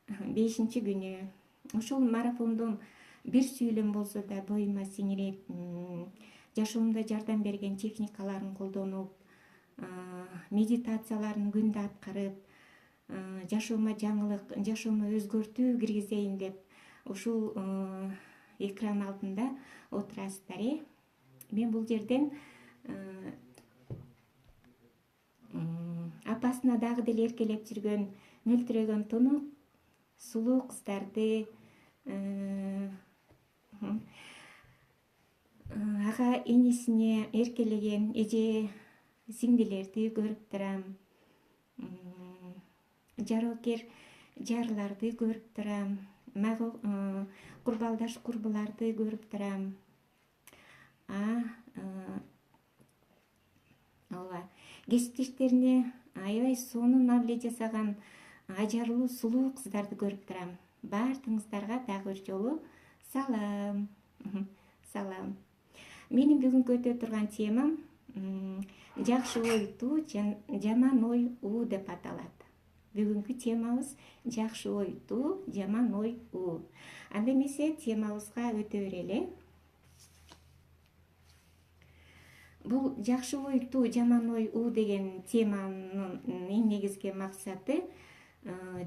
5 күнү. Ошол марафондон бир сүйлөм болсо да боюма сиңирип, жашоомда жардам берген техникаларын колдонуп, медитацияларын күндө аткарып, жашоомо жаңылык, жашоомо өзгөртүү киргизейин деп ушул экран алдында отурасыздар. Мен бул жерден апасына дагы деле эркелеп жүргөн мөлтүрөгөн тунук сулуу кыздарды, ага энесине эркелеген эже сиңдилерди көрүп турам. Жарокер жарларды көрүп турам. Мага курбалдаш курбуларды көрүп турам. Ооба, кесиптештерине аябай сонун мамиле жасаган ажарлуу сулуу кыздарды көрүп турам. Баардыгыңыздарга дагы бир жолу салам. Салам. Менин бүгүнкү өтө турган темам жакшы ойтуу, жаман ой уу деп аталат. Бүгүнкү темабыз жакшы ойтуу, жаман ой уу. Анда эмесе темабызга өтө берели. Бул жакшы ойтуу, жаман ой уу деген теманын эң негизги максаты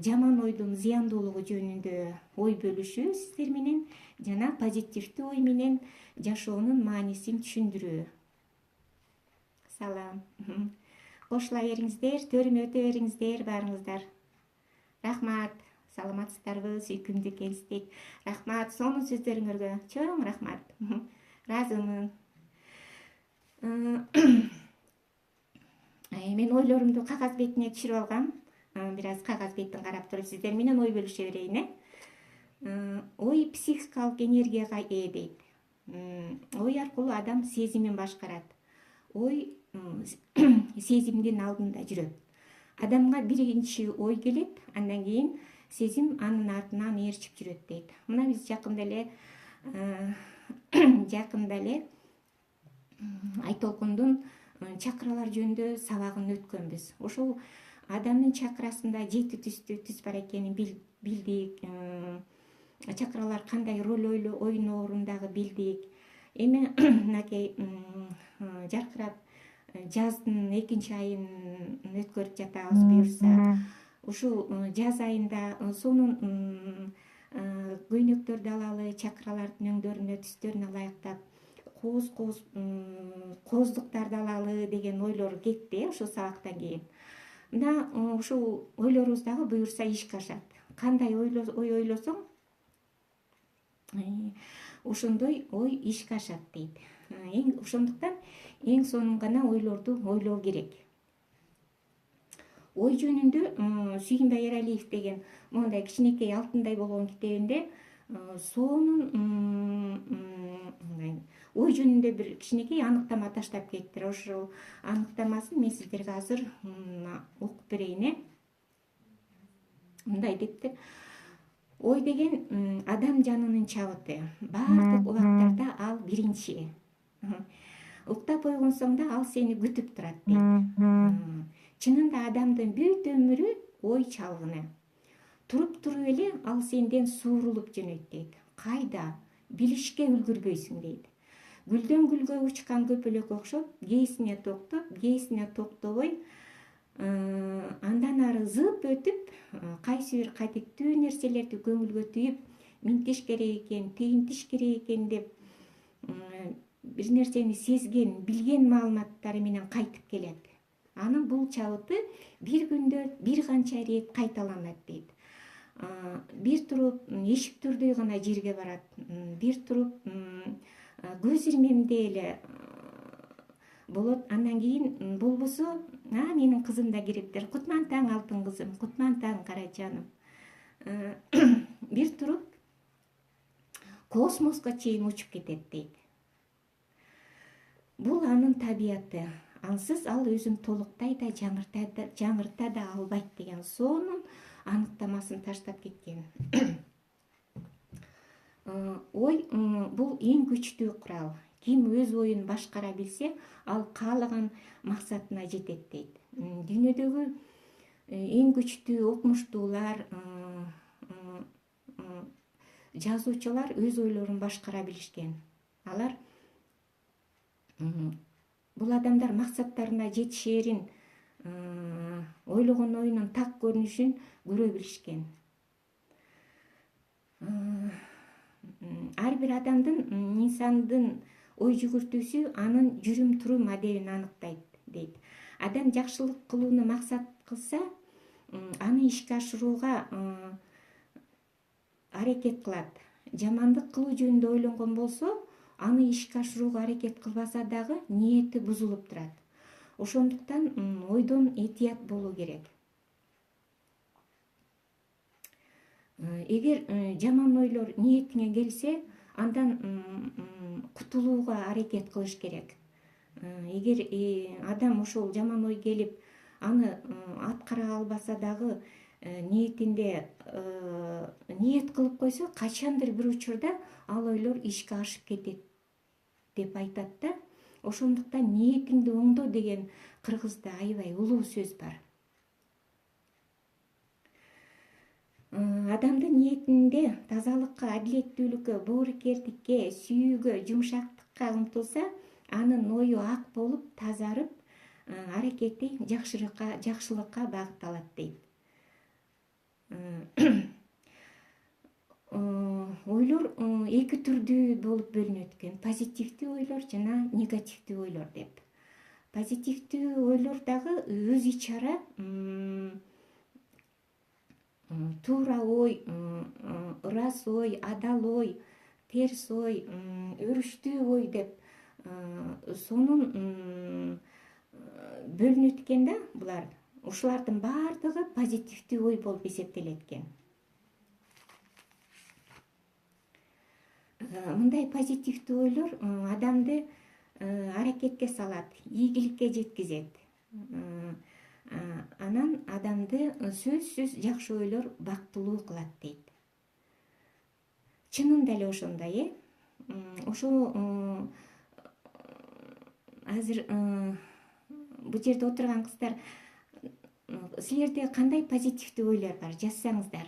жаман ойдун зыяндуулугу жөнүндө ой бөлүшүү сиздер менен жана позитивдүү ой менен жашоонун маанисин түшүндүрүү. Салам. Кошула бериңиздер, төрүмө өтө бериңиздер баарыңыздар. Рахмат. Саламатсыздарбы, сүйкүмдүү экенсиздер. Рахмат, сонун сөздөрүңөргө чоң рахмат. Ыраазымын. Мен ойлорумду кагаз бетине түшүрүп алгам. Бир аз кагаз бетин карап туруп сиздер менен ой бөлүшө берейин. Ой психикалык энергияга ээ дейт. Ой аркылуу адам сезимин башкарат. Ой сезимдин алдында жүрөт. Адамга биринчи ой келет, андан кийин сезим анын артынан ээрчип жүрөт дейт. Мына биз жакында эле Айтолкундун чакралар жөнүндө сабагын өткөнбүз. Ошол адамдын чакрасында 7 түс бар экенин билдик. Чакралар кандай роль ойноорун дагы билдик. Эми мынакей жаркырап жаздын 2 айын өткөрүп жатабыз буюрса. Ушул жаз айында сонун көйнөктөрдү алалы, чакралардын өңдөрүнө, түстөрүнө ылайыктап, кооздуктарды алалы деген ойлор кетти ошол сабактан кийин. Мына ушул ойлорубуз дагы буюрса ишке ашат. Кандай ой ойлосоң, ошондой ой ишке ашат дейт. Ошондуктан эң сонун гана ойлорду ойлоо керек. Ой жөнүндө Сүйүнбай Эралиев деген мондай кичинекей алтындай болгон китебинде сонун ой жөнүндө бир кичинекей аныктама таштап кетиптир. Ошол аныктамасын мен сиздерге азыр окуп берейин. Мындай дептир: ой деген адам жанынын чабыты. Баардык убактарда ал биринчи. Уктап ойгонсоң да ал сени күтүп турат дейт. Чынында адамдын бүт өмүрү ой чалгыны. Туруп эле ал сенден суурулуп жөнөйт дейт. Кайда? Билишке үлгүрбөйсүң дейт. Гүлдөн гүлгө учкан көпөлөккө окшоп, кээсине токтоп, кээсине токтобой, андан ары зып өтүп, кайсы бир кадиктүү нерселерди көңүлгө түйүп, минтиш керек экен, тыйынтиш керек экен деп бир нерсени сезген, билген маалыматтары менен кайтып келет. Анын бул чабыты бир күндө бир канча ирет кайталанат дейт. Бир туруп эшиктөрдөй гана жерге барат. Бир туруп көз ирмемде эле болот. Андан кийин болбосо, менин кызым да кириптир. Кутман таң алтын кызым, кутман таң каражаным. Бир туруп космоско чейин учуп кетет дейт. Бул анын табияты. Ансыз ал өзүн толуктай да жаңырта да албайт деген сонун аныктамасын таштап кеткен. Ой бул эң күчтүү курал. Ким өз оюн башкара билсе, ал каалаган максатына жетет дейт. Дүйнөдөгү эң күчтүү окумуштуулар, жазуучулар өз ойлорун башкара билишкен. Алар бул адамдар максаттарына жетишерин, ойлогон оюнун так көрүнүшүн көрө билишкен. Ар бир адамдын, инсандын ой жүгүртүүсү анын жүрүм турум адебин аныктайт, дейт. Адам жакшылык кылууну максат кылса, аны ишке ашырууга аракет кылат. Жамандык кылуу жөнүндө ойлонгон болсо, аны ишке ашырууга аракет кылбаса дагы ниети бузулуп турат. Ошондуктан ойдон этият болуу керек. Эгер жаман ойлор ниетиңе келсе, андан кутулууга аракет кылыш керек. Эгер адам ошол жаман ой келип, аны аткара албаса дагы, ниетинде ниет кылып койсо, качандыр бир учурда ал ойлор ишке ашып кетет деп айтат да. Ошондуктан ниетиңди оңдо деген кыргызда аябай улуу сөз бар. Адамдын ниетинде тазалыкка, адилеттүүлүккө, боорукердикке, сүйүүгө, жумшактыкка умтулса, анын ою ак болуп, тазарып, аракети жакшылыкка багытталат, дейт. Ойлор эки түрдүү болуп бөлүнөт экен: позитивдүү ойлор жана негативдүү ойлор деп. Позитивдүү ойлор дагы өз ичара туура ой, ырас ой, адал ой, терс ой, өрүштүү ой деп сонун бөлүнөт экен да булар. Ушулардын баардыгы позитивдүү ой болуп эсептелет экен. Мындай позитивдүү ойлор адамды аракетке салат, ийгиликке жеткизет. Анан адамды сөзсүз жакшы ойлор бактылуу кылат, дейт. Чынында эле ошондой, ошол азыр бул жерде отурган кыздар, силерде кандай позитивдүү ойлор бар, жазсаңыздар.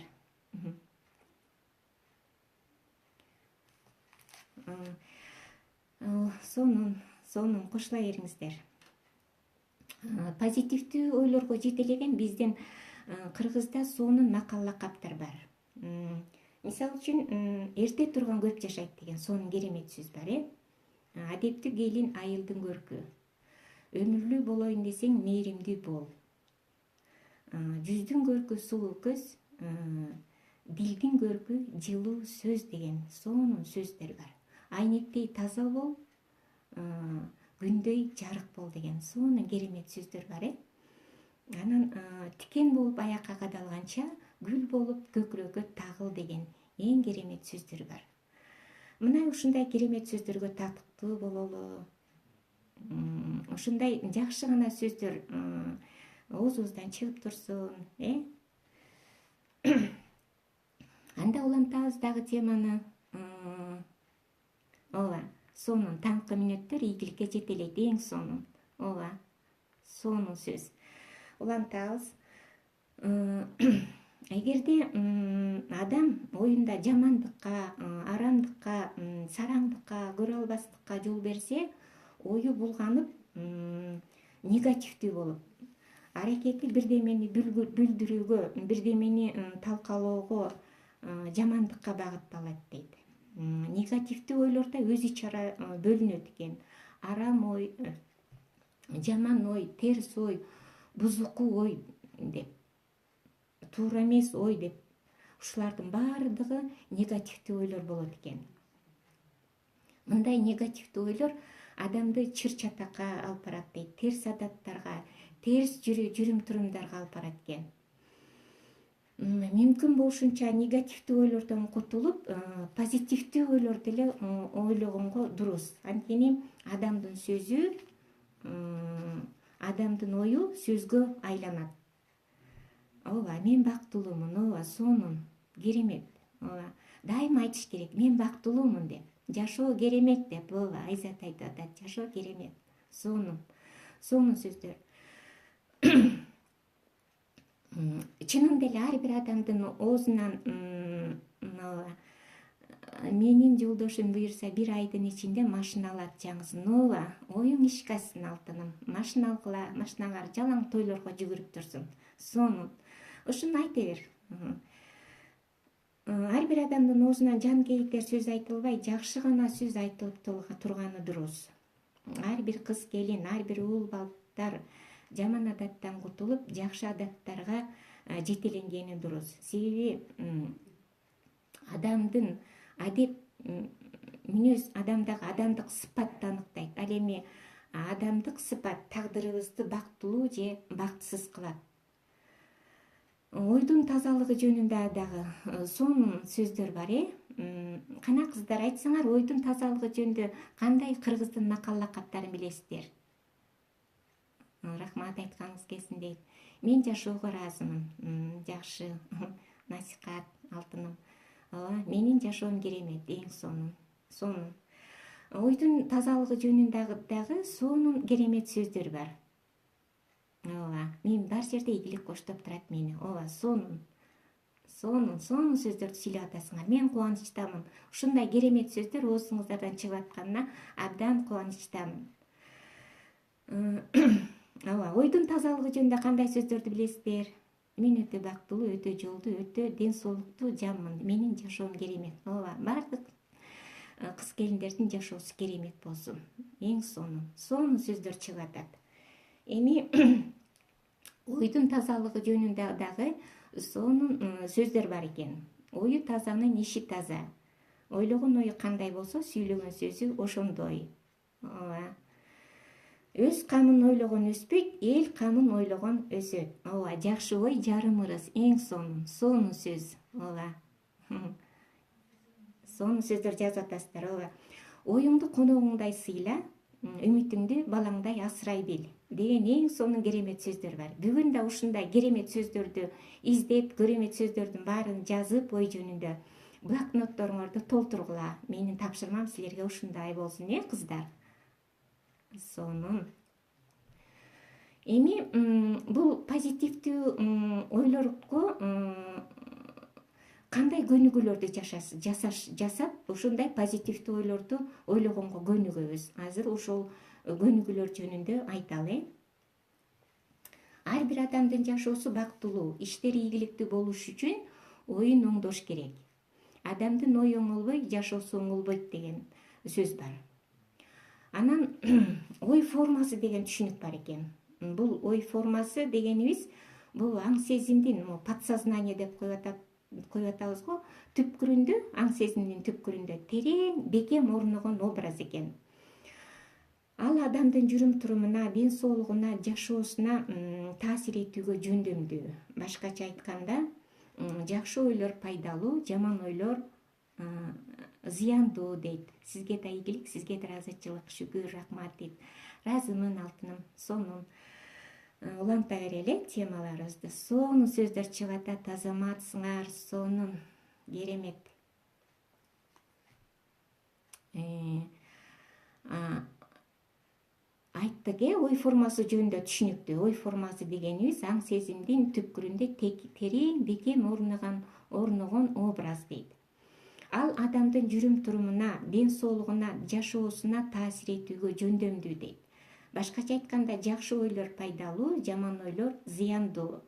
Сонун кошула бериңиздер. Позитивдүү ойлорго жетелеген биздин кыргызда сонун макал лакаптар бар. Мисалы үчүн, эрте турган көп жашайт деген сонун керемет сөз бар. Адептүү келин айылдын көркү. Өмүрлүү болоюн десең, мээримдүү бол. Жүздүн көркү сулуу көз, дилдин көркү жылуу сөз деген сонун сөздөр бар. Айнектей таза бол, күндөй жарык бол деген сонун керемет сөздөр бар. Анан тикен болуп аякка кадалганча, гүл болуп көкүрөккө тагыл деген эң керемет сөздөр бар. Мына ушундай керемет сөздөргө татыктуу бололу. Ушундай жакшы гана сөздөр оозубуздан чыгып турсун. Анда улантабыз дагы теманы. Ооба, сонун таңкы мүнөттөр ийгиликке жетелейт, эң сонун. Ооба, сонун сөз. Улантабыз. Эгерде адам оюнда жамандыкка, арамдыкка, сараңдыкка, көрө албастыкка жол берсе, ою булганып, негативдүү болуп, аракети бирдемени бүлдүрүүгө, бирдемени талкалоого, жамандыкка багытталат, дейт. Негативдүү ойлордо өз ичара бөлүнөт экен. Арам ой, жаман ой, терс ой, бузуку ой деп, туура эмес ой деп, ушулардын баардыгы негативдүү ойлор болот экен. Мындай негативдүү ойлор адамды чыр чатакка алып барат, дейт. Терс адаттарга, терс жүрүм турумдарга алып барат экен. Мүмкүн болушунча негативдүү ойлордон кутулуп, позитивдүү ойлорду эле ойлогонго дурус. Анткени адамдын сөзү, адамдын ою сөзгө айланат. Ооба, мен бактылуумун, ооба, сонун, керемет. Ооба, дайыма айтыш керек, мен бактылуумун деп. Жашоо керемет деп, ооба, Айзат айтып атат, жашоо керемет. Сонун, сонун сөздөр. Чынында эле ар бир адамдын оозунан менин жолдошум буюрса 1 айдын ичинде машина алат жаңысын. Ооба, оюң ишке ашсын алтыным. Машиналар жалаң тойлорго жүгүрүп турсун. Сонун. Ушуну айта бер. Ар бир адамдын оозунан жан кейитер сөз айтылбай, жакшы гана сөз айтылып турганы дурус. Ар бир кыз келин, ар бир уул балдар жаман адаттан кутулуп, жакшы адаттарга жетеленгени дурус. Себеби адамдын адеп мүнөз адамдагы адамдык сыпатты аныктайт. Ал эми адамдык сыпат тагдырыбызды бактылуу же бактысыз кылат. Ойдун тазалыгы жөнүндө дагы сонун сөздөр бар. Кана кыздар, айтсаңар, ойдун тазалыгы жөнүндө кандай кыргыздын макал лакаптарын билесиздер? Рахмат, айтканыңыз келсин дейт. Мен жашоого ыраазымын. Жакшы насихат, алтыным. Менин жашоом керемет, эң сонун. Ойдун тазалыгы жөнүндө дагы сонун керемет сөздөр бар. Мен бар жерде ийгилик коштоп турат мени. Сонун сөздөрдү сүйлөп атасыңар. Мен кубанычтамын. Ушундай керемет сөздөр оозуңуздардан чыгып атканына абдан кубанычтамын. Ойдун тазалыгы жөнүндө кандай сөздөрдү билесиздер? Мен өтө бактылуу, өтө жолдуу, өтө ден соолуктуу жаммын. Менин жашоом керемет. Бардык кыз келиндердин жашоосу керемет болсун. Эң сонун сөздөр чыгып атат. Эми ойдун тазалыгы жөнүндө дагы сонун сөздөр бар экен. Ою тазанын иши таза. Ойлогон ою кандай болсо, сүйлөгөн сөзү ошондой. Өз камын ойлогон өспөйт, эл камын ойлогон өсөт. Жакшы ой жарым ырыс, эң сонун сөз. Сонун сөздөр жазып атасыздар. Оюңду коногуңдай сыйла, үмүтүңдү балаңдай асырай бил деген эң сонун керемет сөздөр бар. Бүгүн да ушундай керемет сөздөрдү издеп, керемет сөздөрдүн баарын жазып, ой жөнүндө блокнотторуңорду толтургула. Менин тапшырмам силерге ушундай болсун, кыздар. Сонун. Эми бул позитивдүү ойлорго кандай көнүгүүлөрдү жасап, ушундай позитивдүү ойлорду ойлогонго көнүгөбүз. Азыр ушул көнүгүүлөр жөнүндө айталы. Ар бир адамдын жашоосу бактылуу, иштери ийгиликтүү болуш үчүн оюн оңдош керек. Адамдын ою оңолбой, жашоосу оңолбойт деген сөз бар. Анан ой формасы деген түшүнүк бар экен. Бул ой формасы дегенибиз бул аң сезимдин подсознание деп коюп атабыз го, түпкүрүндө, аң сезимдин түпкүрүндө терең бекем орногон образ экен. Ал адамдын жүрүм турумуна, ден соолугуна, жашоосуна таасир этүүгө жөндөмдүү. Башкача айтканда, жакшы ойлор пайдалуу, жаман ойлор зыяндуу дейт. Сизге да ийгилик, сизге да ыраазычылык, шүгүр, рахмат дейт. Ыраазымын, алтыным, сонун. Уланта берели темаларыбызды. Сонун сөздөр чыгып атат, азаматсыңар, сонун, керемет. Айттык, ой формасы жөнүндө түшүнүктүү. Ой формасы дегенибиз аң сезимдин түпкүрүндө терең бекем орногон образ дейт. Ал адамдын жүрүм турумуна, ден соолугуна, жашоосуна таасир этүүгө жөндөмдүү дейт. Башкача айтканда, жакшы ойлор пайдалуу, жаман ойлор зыяндуу.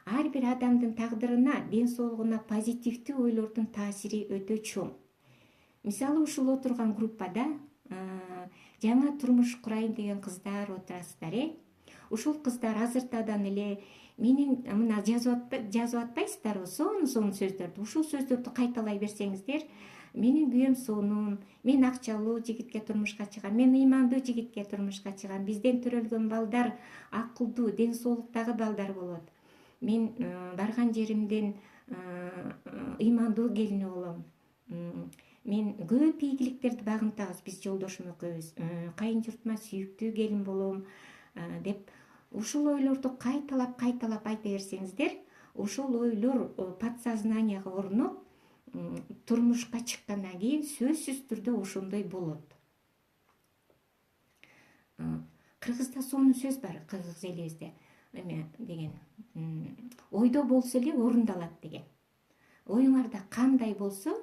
Ар бир адамдын тагдырына, ден соолугуна позитивдүү ойлордун таасири өтө чоң. Мисалы, ушул отурган группада жаңа турмуш курайын деген кыздар отурасыздар. Ушул кыздар азыртадан эле менин мына жазып атпайсыздарбы, сонун сөздөрдү. Ушул сөздөрдү кайталай берсеңиздер, менин күйөөм сонун, мен акчалуу жигитке турмушка чыгам, мен ыймандуу жигитке турмушка чыгам, бизден төрөлгөн балдар акылдуу, ден соолуктагы балдар болот. Мен барган жеримден ыймандуу келин болом. Мен көп ийгиликтерди багынтабыз, биз жолдошум экөөбүз. Кайын журтума сүйүктүү келин болом деп ушул ойлорду кайталап айта берсеңиздер, ушул ойлор подсознанияга орноп, турмушка чыккандан кийин сөзсүз түрдө ошондой болот. Кыргызда сонун сөз бар, кыргыз элибизде деген, ойдо болсо эле орундалат деген. Оюңарда кандай болсо,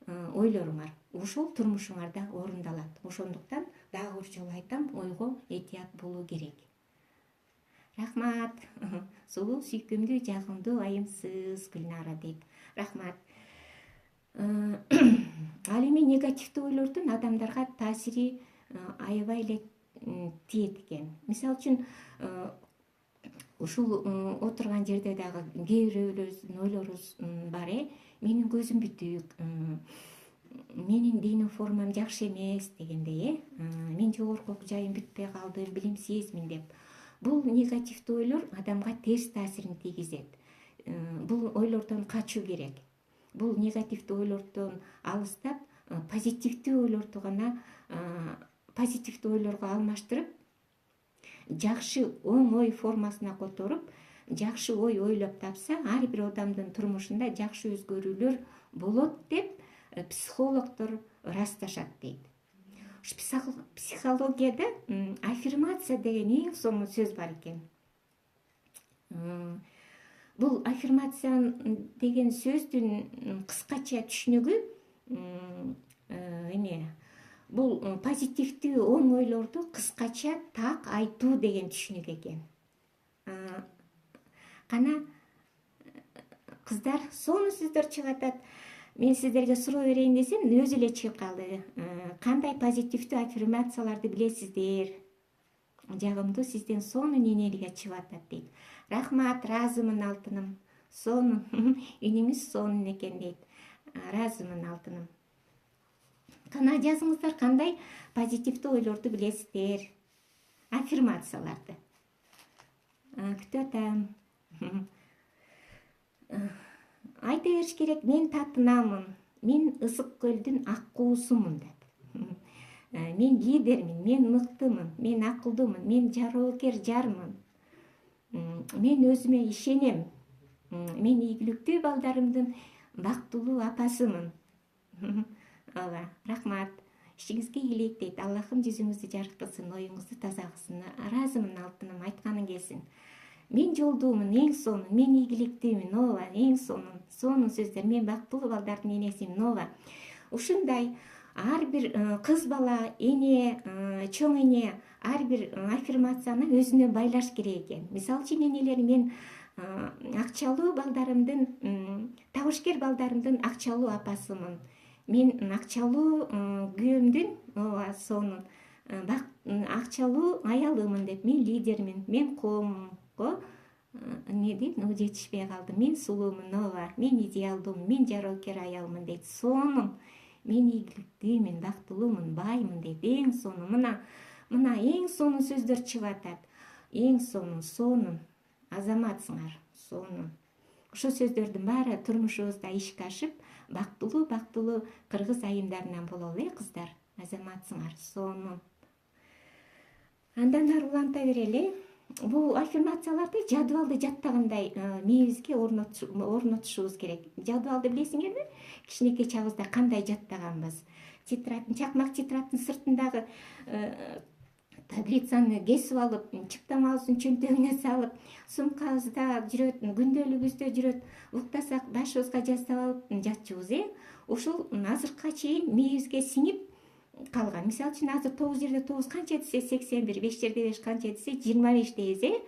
ойлоруңар ошол турмушуңарда орундалат. Ошондуктан дагы бир жолу айтам, ойго этият болуу керек. Рахмат. Сулуу, сүйкүмдүү, жагымдуу, айымсыз Гүлнара дейт. Рахмат. Ал эми негативдүү ойлордун адамдарга таасири аябай эле тиет экен. Мисалы үчүн ушул отурган жерде дагы кээ бирөөлөрүбүздүн ойлору бар. Менин көзүм бүтүк, менин дене формам жакшы эмес дегендей, мен жогорку окуу жайым бүтпөй калды, билимсизмин деп. Бул негативдүү ойлор адамга терс таасирин тийгизет. Бул ойлордон качуу керек. Бул негативдүү ойлордон алыстап, позитивдүү ойлорду гана позитивдүү ойлорго алмаштырып, жакшы оң ой формасына которуп, жакшы ой ойлоп тапса, ар бир адамдын турмушунда жакшы өзгөрүүлөр болот деп психологдор ырасташат дейт. Психологияда аффирмация деген эң соңу сөз бар экен. Бул аффирмация деген сөздүн кыскача түшүнүгү бул позитивдүү оң ойлорду кыскача так айтуу деген түшүнүк экен. Кана кыздар, сонун сөздөр чыгып атат. Мен сиздерге суроо берейин десем, өзү эле чыгып калды. Кандай позитивдүү аффирмацияларды билесиздер? Жагымдуу, сизден сонун энергия чыгып атат дейт. Рахмат, ыраазымын алтыным. Сонун, үнүңүз сонун экен дейт. Ыраазымын алтыным. Кана жазыңыздар, кандай позитивдүү ойлорду билесиздер? Аффирмацияларды. Күтүп атам. Айта бериш керек, мен татынамын, мен ысык көлдүн ак куусумун деп. Мен лидермин, мен мыктымын, мен акылдуумун, мен жароокер жармын. Мен өзүмө ишенем. Мен ийгиликтүү балдарымдын бактылуу апасымын. Ооба, рахмат. Ишиңизге ийгилик дейт. Аллахым жүзүңүздү жарыктырсын, оюңузду таза кылсын. Ыраазымын алтыным, айтканың келсин. Мен жолдуумун, эң сонун, мен ийгиликтүүмүн, ооба, эң сонун. Сонун сөздөр, мен бактылуу балдардын энесимин, ооба. Ушундай ар бир кыз бала, эне, чоң эне ар бир аффирмацияны өзүнө байлаш керек экен. Мисалы үчүн энелер, мен акчалуу балдарымдын, табышкер балдарымдын акчалуу апасымын. Мен акчалуу күйөөмдүн, ооба, сонун, акчалуу аялымын деп, мен лидермин, мен коомго не дейт, жетишпей калды. Мен сулуумун, ооба, мен идеалдуумун, мен жароокер аялмын дейт. Сонун. Мен ийгиликтүүмүн, бактылуумун, баймын дейт. Эң сонун. Мына эң сонун сөздөр чыгып атат. Эң сонун, азаматсыңар, сонун. Ошол сөздөрдүн баары турмушубузда ишке ашып, бактылуу кыргыз айымдарынан бололу, кыздар. Азаматсыңар, сонун. Андан ары уланта берели. Бул аффирмацияларды жадвалды жаттагандай мээбизге орнотушубуз керек. Жадвалды билесиңерби? Кичинекей чагыбызда кандай жаттаганбыз. Чакмак тетрадтын сыртындагы таблицаны кесип алып, чыптамабыздын чөнтөгүнө салып, сумкабызда жүрөт, күндөлүгүбүздө жүрөт, уктасак башыбызга жазып алып жатчубуз. Ошол азыркыга чейин мээбизге сиңип калган. Мисалы үчүн азыр 9 жерде 9 канча десе 81, 5 жерде 5 канча десе 25 дейбиз.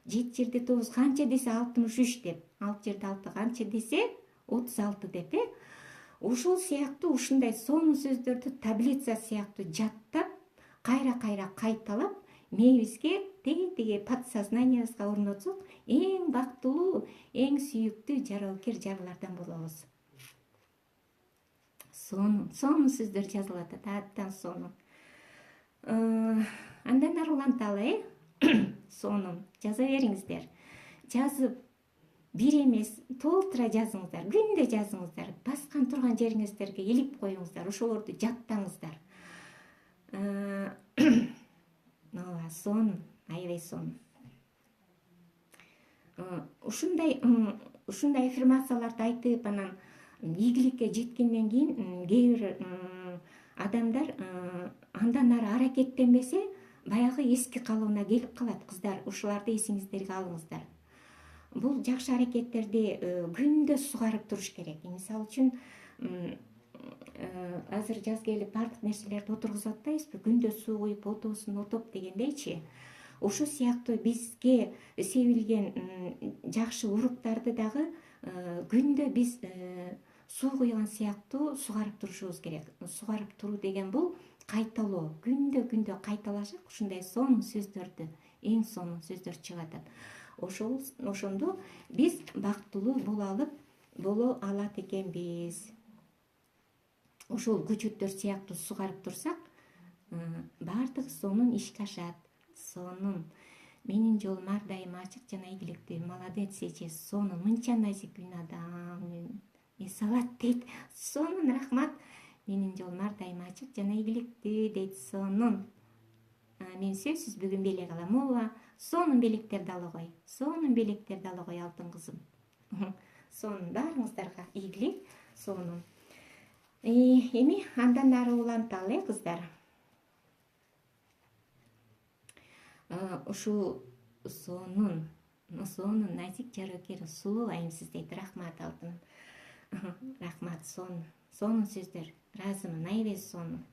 7 жерде 9 канча десе 63 деп, 6 жерде 6 канча десе 36 деп. Ошол сыяктуу ушундай сонун сөздөрдү таблица сыяктуу жаттап, кайра кайталап, мээбизге теги подсознаниябызга орнотсок, эң бактылуу, эң сүйүктүү жароокер жарлардан болобуз. Сонун сөздөр жазылып атат, абдан сонун. Андан ары уланталы, сонун. Жаза бериңиздер. Жазып, бир эмес, толтура жазыңыздар, күндө жазыңыздар. Баскан турган жериңиздерге илип коюңуздар, ошолорду жаттаңыздар. Ооба, сонун, аябай сонун. Ушундай аффирмацияларды айтып, анан ийгиликке жеткенден кийин кээ бир адамдар андан ары аракеттенбесе, баягы эски калыбына келип калат. Кыздар, ушуларды эсиңиздерге алыңыздар. Бул жакшы аракеттерди күндө сугарып туруш керек. Мисалы үчүн азыр жаз келип баардык нерселерди отургузуп атпайбызбы, күндө суу куюп отосун отоп дегендейчи. Ошол сыяктуу бизге себилген жакшы уруктарды дагы күндө биз суу куйган сыяктуу сугарып турушубуз керек. Сугарып туруу деген бул кайталоо, күндө кайталашып ушундай сонун сөздөрдү, эң сонун сөздөр чыгып атат. Ошондо биз бактылуу боло алат экенбиз. Ошол көчөттөр сыяктуу сугарып турсак, баардык сонун ишке ашат. Сонун. Менин жолум ар дайым ачык жана ийгиликтүү. Молодец эже, сонун, мынча назикүн адам. Салат дейт. Сонун, рахмат. Менин жолум ар дайым ачык жана ийгиликтүү дейт. Сонун. Мен сөзсүз бүгүн белек алам. Ооба, сонун белектерди ала кой. Сонун белектерди ала кой, алтын кызым. Сонун, баарыңыздарга ийгилик. Сонун. Эми андан нары уланталы, кыздар. Ушул сонун, назик, жарыкер, сулуу айымсыз дейт. Рахмат, алтын. Рахмат, сонун сөздөр. Ыраазымын, аябай сонун.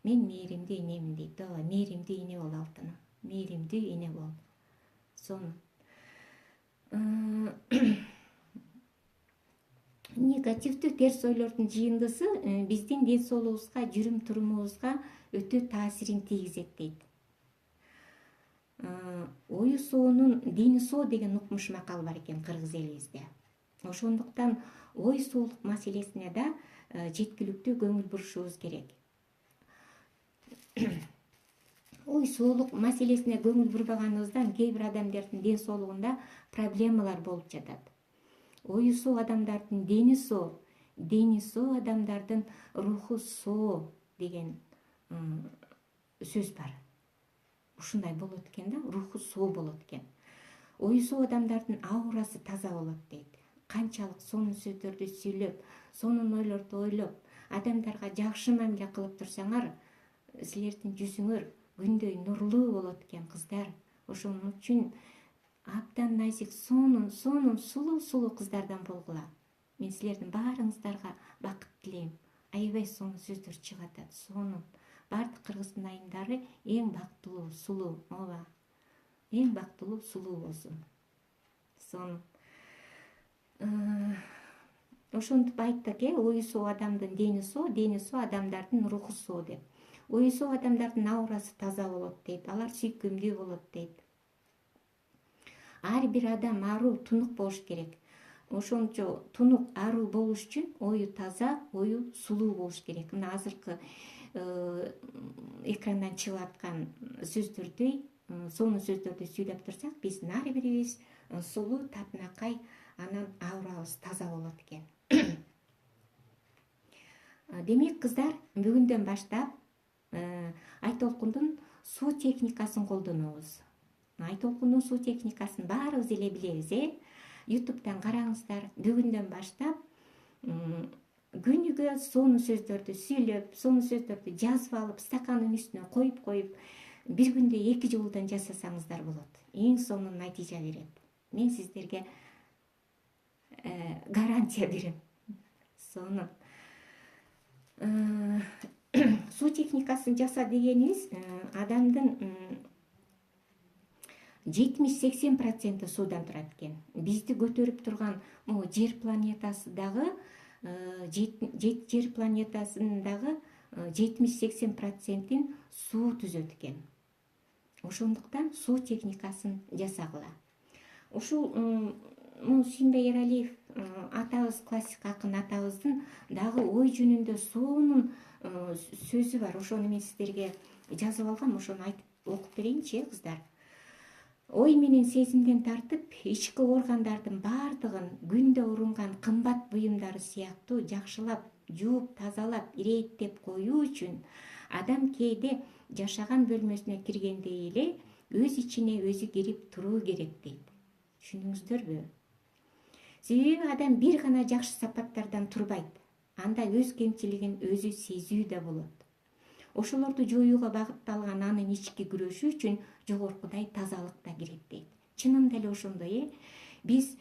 Мен мээримдүү энемин дейт. Ооба, мээримдүү эне бол, алтыным. Мээримдүү эне бол. Сонун. Негативдүү терс ойлордун жыйындысы биздин ден соолугубузга, жүрүм турумубузга өтө таасирин тийгизет дейт. Ою соонун дени соо деген укмуш макал бар экен кыргыз элибизде. Ошондуктан ой соолук маселесине да жеткиликтүү көңүл бурушубуз керек. Ой соолук маселесине көңүл бурбаганыбыздан кээ бир адамдардын ден соолугунда проблемалар болуп жатат. Ою соо адамдардын дени соо адамдардын руху соо деген сөз бар. Ушундай болот экен да, руху соо болот экен. Ою соо адамдардын аурасы таза болот дейт. Канчалык сонун сөздөрдү сүйлөп, сонун ойлорду ойлоп, адамдарга жакшы мамиле кылып турсаңар, силердин жүзүңөр күндөй нурлуу болот экен, кыздар. Ошон үчүн абдан назик, сонун, сулуу кыздардан болгула. Мен силердин баарыңыздарга бакыт тилейм. Аябай сонун сөздөр чыгып атат, сонун. Баардык кыргыздын айымдары эң бактылуу, сулуу, ооба. Эң бактылуу, сулуу болсун. Сонун. Ошентип айттык, ою соо адамдын дени соо адамдардын руху соо деп. Ою соо адамдардын аурасы таза болот дейт, алар сүйкүмдүү болот дейт. Ар бир адам аруу, тунук болуш керек. Ошончо тунук, аруу болуш үчүн ою таза, ою сулуу болуш керек. Мына азыркы экрандан чыгып аткан сөздөрдөй, сонун сөздөрдү сүйлөп турсак, биздин ар бирибиз сулуу, татынакай, анан аурабыз таза болот экен. Демек, кыздар, бүгүндөн баштап Айтолкундун суу техникасын колдонобуз. Айтолкундун суу техникасын баарыбыз эле билебиз, YouTube'дан караңыздар. Бүгүндөн баштап күнүгө сонун сөздөрдү сүйлөп, сонун сөздөрдү жазып алып, стакандын үстүнө коюп, бир күндө 2 жолудан жасасаңыздар болот. Эң сонун натыйжа берет. Мен сиздерге гарантия берем. Сонун. Суу техникасын жаса дегенибиз адамдын 70-80% суудан турат экен. Бизди көтөрүп турган жер планетасындагы 70-80%-ин суу түзөт экен. Ошондуктан суу техникасын жасагыла. Ушул Сүйүнбай Эралиев атабыз, классик акын атабыздын дагы ой жөнүндө сонун сөзү бар. Ошону мен сиздерге жазып алгам, ошону айтып окуп берейинчи, кыздар. Ой менен сезимден тартып, ички органдардын баардыгын күндө урунган кымбат буюмдары сыяктуу жакшылап, жууп, тазалап, ирээттеп коюу үчүн адам кээде жашаган бөлмөсүнө киргендей эле өз ичине өзү кирип туруу керек дейт. Түшүндүңүздөрбү? Себеби адам бир гана жакшы сапаттардан турбайт. Анда өз кемчилигин өзү сезүү да болот. Ошолорду жоюуга багытталган анын ички күрөшү үчүн жогоркудай тазалык да кирет дейт. Чынында эле ошондой, Биз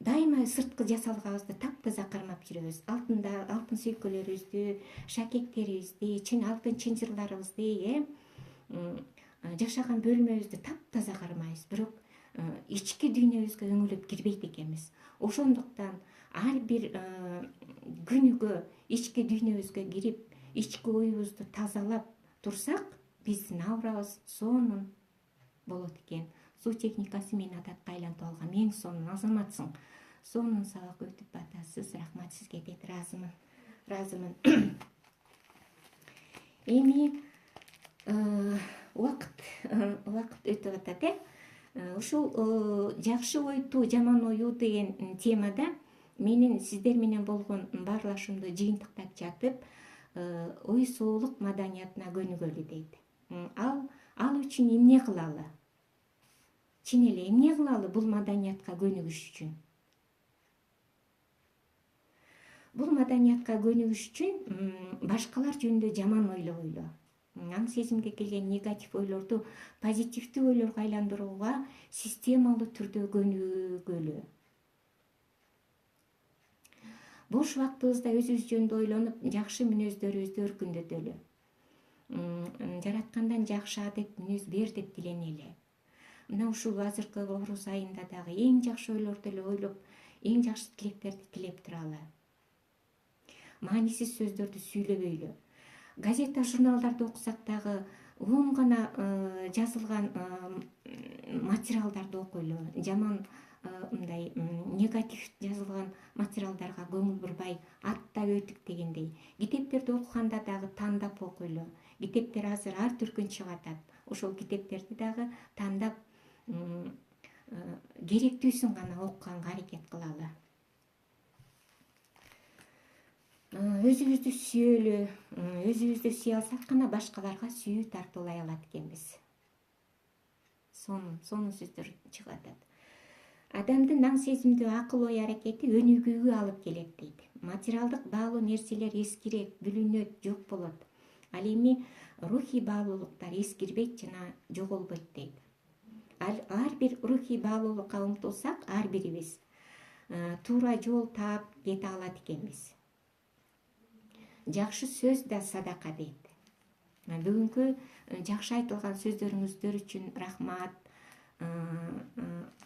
дайыма сырткы жасалгабызды таптаза кармап жүрөбүз. Алтын сөйкөлөрүбүздү, шакектерибизди, алтын чынжырларыбызды, жашаган бөлмөбүздү таптаза кармайбыз. Бирок ички дүйнөбүзгө өңөлөп кирбейт экенбиз. Ошондуктан ар бир күнүгө ички дүйнөбүзгө кирип, ички оюбузду тазалап турсак, биздин аурабыз сонун болот экен. Суу техникасы мени адатка айлантып алгам эң сонун азаматсың. Сонун сабак өтүп атасыз. Рахмат сизге дейт. Ыраазымын. Эми убакыт өтүп атат. Ушул жакшы ойтуу, жаман оюу деген темада менин сиздер менен болгон баарлашуумду жыйынтыктап жатып, ой соолук маданиятына көнүгөлү дейт. Ал үчүн эмне кылалы? Чын эле эмне кылалы бул маданиятка көнүгүш үчүн? Бул маданиятка көнүгүш үчүн башкалар жөнүндө жаман ойлобойлу. Аң сезимге келген негатив ойлорду позитивдүү ойлорго айландырууга системалуу түрдө көнүгөлү. Бош убактыбызда өзүбүз жөнүндө ойлонуп, жакшы мүнөздөрүбүздү өркүндөтөлү. Жараткандан жакшы адет мүнөз бер деп диленели. Мына ушул азыркы орус айында дагы эң жакшы ойлорду эле ойлоп, эң жакшы тилектерди тилеп туралы. Маанисиз сөздөрдү сүйлөбөйлү. Газета, журналдарды окусак дагы оң гана жазылган материалдарды окуйлу. Жаман мындай негатив жазылган материалдарга көңүл бурбай, аттап өтүк дегендей. Китептерди окуганда дагы тандап окуйлу. Китептер азыр ар түркүн чыгып атат. Ошол китептерди дагы тандап керектүүсүн гана окуганга аракет кылалы. Өзүбүздү сүйөлү. Өзүбүздү сүйө алсак гана башкаларга сүйүү тартуулай алат экенбиз. Сонун сөздөр чыгып атат. Адамдын аң сезимдүү акыл ой аракети өнүгүүгө алып келет дейт. Материалдык баалуу нерселер эскирет, бүлүнөт, жок болот. Ал эми рухий баалуулуктар эскирбейт жана жоголбойт дейт. Ар бир рухий баалуулукка умтулсак, ар бирибиз туура жол таап кете алат экенбиз. Жакшы сөз да садака дейт. Бүгүнкү жакшы айтылган сөздөрүңүздөр үчүн рахмат.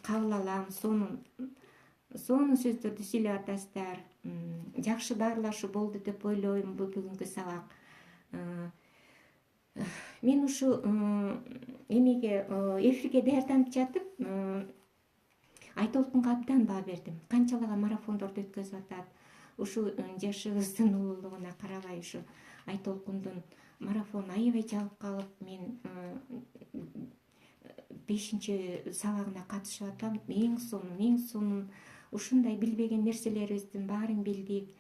Кабыл алам. Сонун сөздөрдү сүйлөп атасыздар. Жакшы баарлашуу болду деп ойлойм бул бүгүнкү сабак. Мен ушу эмеге эфирге даярданып жатып, Айтолкунга абдан баа бердим. Канчалаган марафондорду өткөзүп атат. Ушу жашыбыздын улуулугуна карабай ушу Айтолкундун марафону аябай жагып калып, мен 5-чи сабагына катышып атам. Эң сонун ушундай билбеген нерселерибиздин баарын билдик.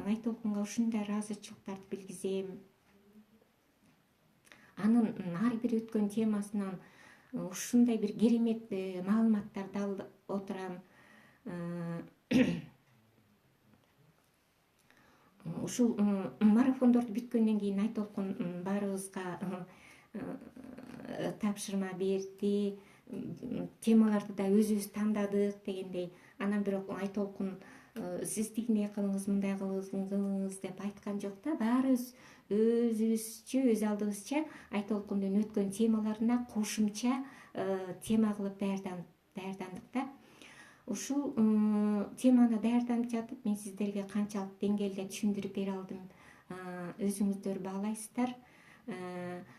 Айтолкунга ушундай ыраазычылыктарды билгизем. Анын ар бир өткөн темасынан ушундай бир керемет маалыматтарды алып отурам. Ушул марафондорду бүткөндөн кийин Айтолкун баарыбызга тапшырма берди. Темаларды да өзүбүз тандадык дегендей. Анан бирок Айтолкун сиз тигиндей кылыңыз, мындай кылыңыз деп айткан жок да. Баарыбыз өзүбүзчө, өз алдыбызча Айтолкундун өткөн темаларына кошумча тема кылып даярдандык да. Ушул теманы даярданып жатып, мен сиздерге канчалык деңгээлде түшүндүрүп бере алдым, өзүңүздөр баалайсыздар.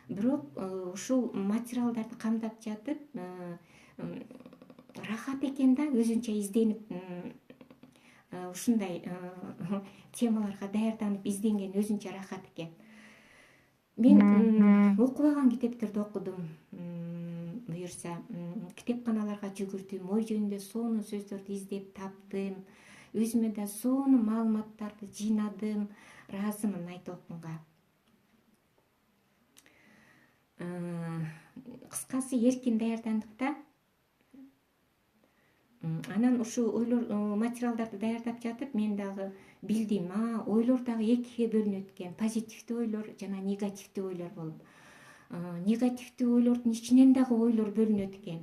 Бирок ушул материалдарды камдап жатып, рахат экен да, өзүнчө изденип ушундай темаларга даярданып изденген өзүнчө рахат экен. Мен окубаган китептерди окудум. Буюрса, китепканаларга жүгүрдүм, ой жөнүндө сонун сөздөрдү издеп таптым. Өзүмө да сонун маалыматтарды жыйнадым. Ыраазымын Айтолкунга. Кыскасы эркин даярдандык да. Анан ушул ойлор, материалдарды даярдап жатып, мен дагы билдим, ойлор дагы экиге бөлүнөт экен. Позитивдүү ойлор жана негативдүү ойлор болуп. Негативдүү ойлордун ичинен дагы ойлор бөлүнөт экен.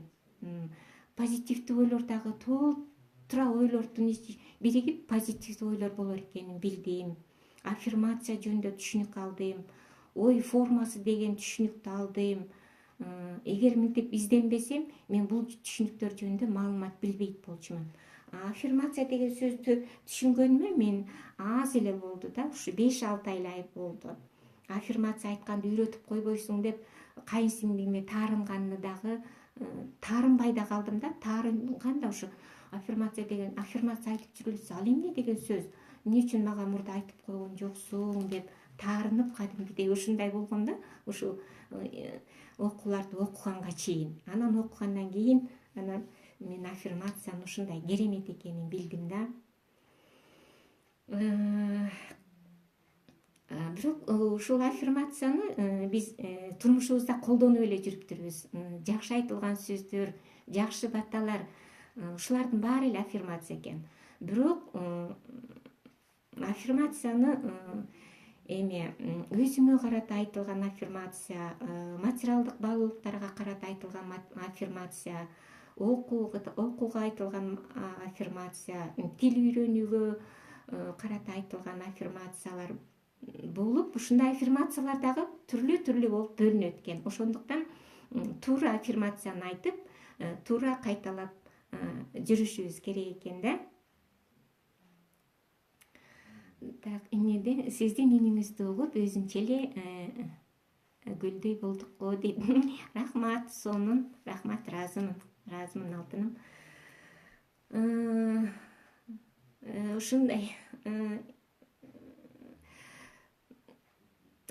позитивдүү ойлор дагы толтура ойлордун биригип позитивдүү ойлор болор экенин билдим. Аффирмация жөнүндө түшүнүк алдым. Ой формасы деген түшүнүктү алдым. Эгер мынтип изденбесем, мен бул түшүнүктөр жөнүндө маалымат билбейт болчумун. Аффирмация деген сөздү түшүнгөнүмө мен аз эле болду да, ушу 5-6 ай болду. Аффирмация айтканды үйрөтүп койбойсуң деп кайынсиңдиме таарынганы дагы таарынбай да калдым да. Таарынган да ушу аффирмация деген аффирмация айтып жүрүлсө ал эмне деген сөз, эмне үчүн мага мурда айтып койгон жоксуң деп таарынып кадимкидей ушундай болгон да. Ушу окууларды окуганга чейин, анан окугандан кийин анан мен аффирмациянын ушундай керемет экенин билдим да. Бирок ушул аффирмацияны биз турмушубузда колдонуп эле жүрүптүрбүз. Жакшы айтылган сөздөр, жакшы батталар, ушулардын баары эле аффирмация экен. Бирок аффирмацияны эме өзүңө карата айтылган аффирмация, материалдык баалуулуктарга карата айтылган аффирмация, окууга айтылган аффирмация, тил үйрөнүүгө карата айтылган аффирмациялар болуп, ушундай аффирмациялар дагы түрлүү болуп бөлүнөт экен. Ошондуктан туура аффирмацияны айтып, туура кайталап жүрүшүбүз керек экен да. Так, эмнеде сиздин үнүңүздү угуп өзүнчө эле гүлдөй болдук го дейт. Рахмат, сонун, рахмат, ыраазымын алтыным. Ушундай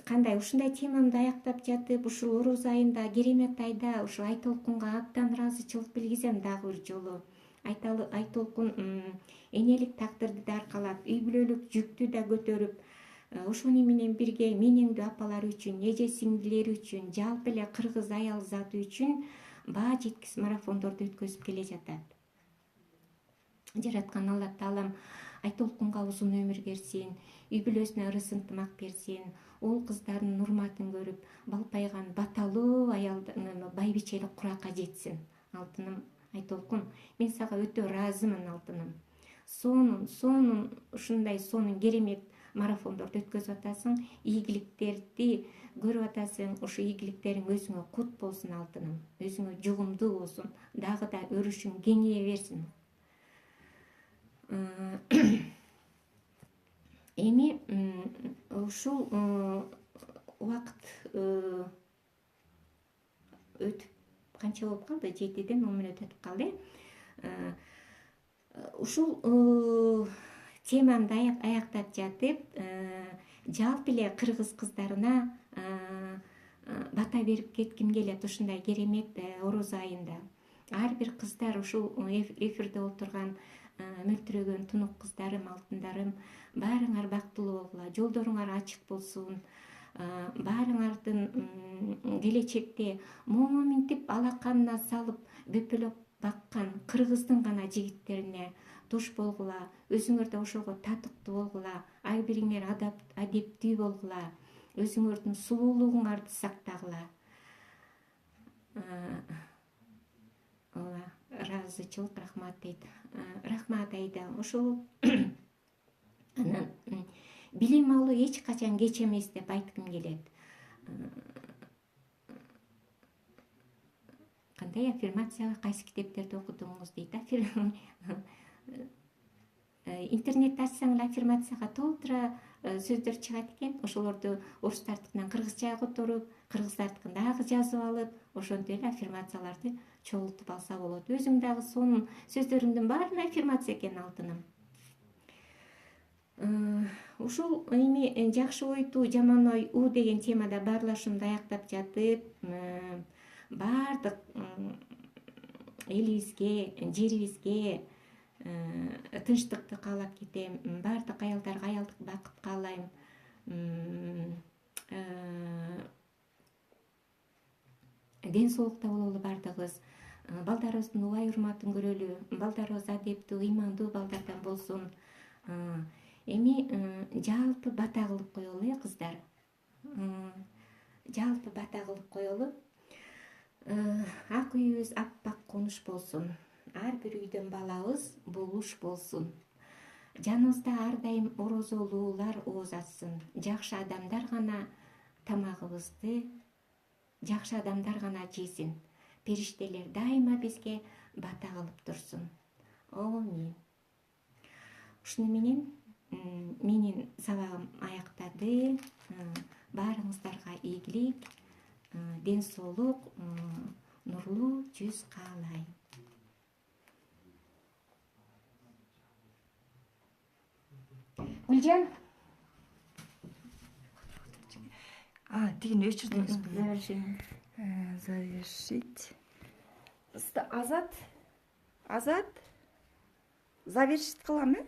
кандай ушундай темамды аяктап жатып, ушул ороз айында, керемет айда ушул Айтолкунга абдан ыраазычылык билгизем дагы бир жолу. Айтолкун энелик тагдырды да аркалап, үй бүлөлүк жүктү да көтөрүп, ошону менен бирге менеңдүү апалары үчүн, эже сиңдилери үчүн, жалпы эле кыргыз аял заты үчүн баа жеткис марафондорду өткөзүп келе жатат. Жараткан Алла Таалам Айтолкунга узун өмүр берсин, үй бүлөсүнө ырыс ынтымак берсин, ол кыздарынын урматын көрүп, балпайган баталуу байбичелик куракка жетсин. Алтыным Айтолкун, мен сага өтө ыраазымын алтыным. Сонун ушундай сонун керемет марафондорду өткөзүп атасың, ийгиликтерди көрүп атасың. Ушу ийгиликтериң өзүңө кут болсун алтыным, өзүңө жугумдуу болсун, дагы да өрүшүң кеңейе берсин. Эми ушул убакыт өтүп канча болуп калды? 7-ден 10 мүнөт өтүп калды. Ушул темамды аяктап жатып, жалпы эле кыргыз кыздарына бата берип кетким келет ушундай керемет ороз айында. Ар бир кыздар, ушул эфирде отурган мөлтүрөгөн тунук кыздарым, алтындарым, баарыңар бактылуу болгула, жолдоруңар ачык болсун. Баарыңардын келечекте моңу минтип алаканына салып бөпөлөп баккан кыргыздын гана жигиттерине туш болгула, өзүңөр да ошого татыктуу болгула, ар бириңер адептүү болгула, өзүңөрдүн сулуулугуңарды сактагыла. Ыраазычылык, рахмат дейт. Рахмат Айда. Ошол анан билим алуу эч качан кеч эмес деп айткым келет. Кандай аффирмация, кайсы китептерди окудуңуз дейт. Интернетти ачсаң эле аффирмацияга толтура сөздөр чыгат экен. Ошолорду орустардыкынан кыргызчага которуп, кыргыздардыкын дагы жазып алып, ошентип эле аффирмацияларды чогултуп алса болот. Өзүң дагы сонун сөздөрүңдүн баарын аффирмация экен алтыным. Ушул эми жакшы ойтуу, жаман ой у деген темада баарлашымды аяктап жатып, баардык элибизге, жерибизге тынчтыкты каалап кетем. Баардык аялдарга аялдык бакыт каалайм. Ден соолукта бололу баардыгыбыз. Балдарыбыздын убай урматын көрөлү. Балдарыбыз адептүү, ыймандуу балдардан болсун. Эми жалпы бата кылып коелу, кыздар. Жалпы бата кылып коелу. Ак үйүбүз аппак конуш болсун. ар бир үйдөн балабыз болуш болсун. Жаныбызда ар дайым орозолуулар ооз ачсын. Жакшы адамдар гана тамагыбызды, жакшы адамдар гана жесин. Периштелер дайыма бизге бата кылып турсун. Амин. Ушуну менен менин сабагым аяктады. Баарыңыздарга ийгилик, ден соолук, нурлуу жүз каалайм. Гүлжан, Тигини өчүрдүңүзбү? завершение. Завершить. Азат? Завершить кылам, э?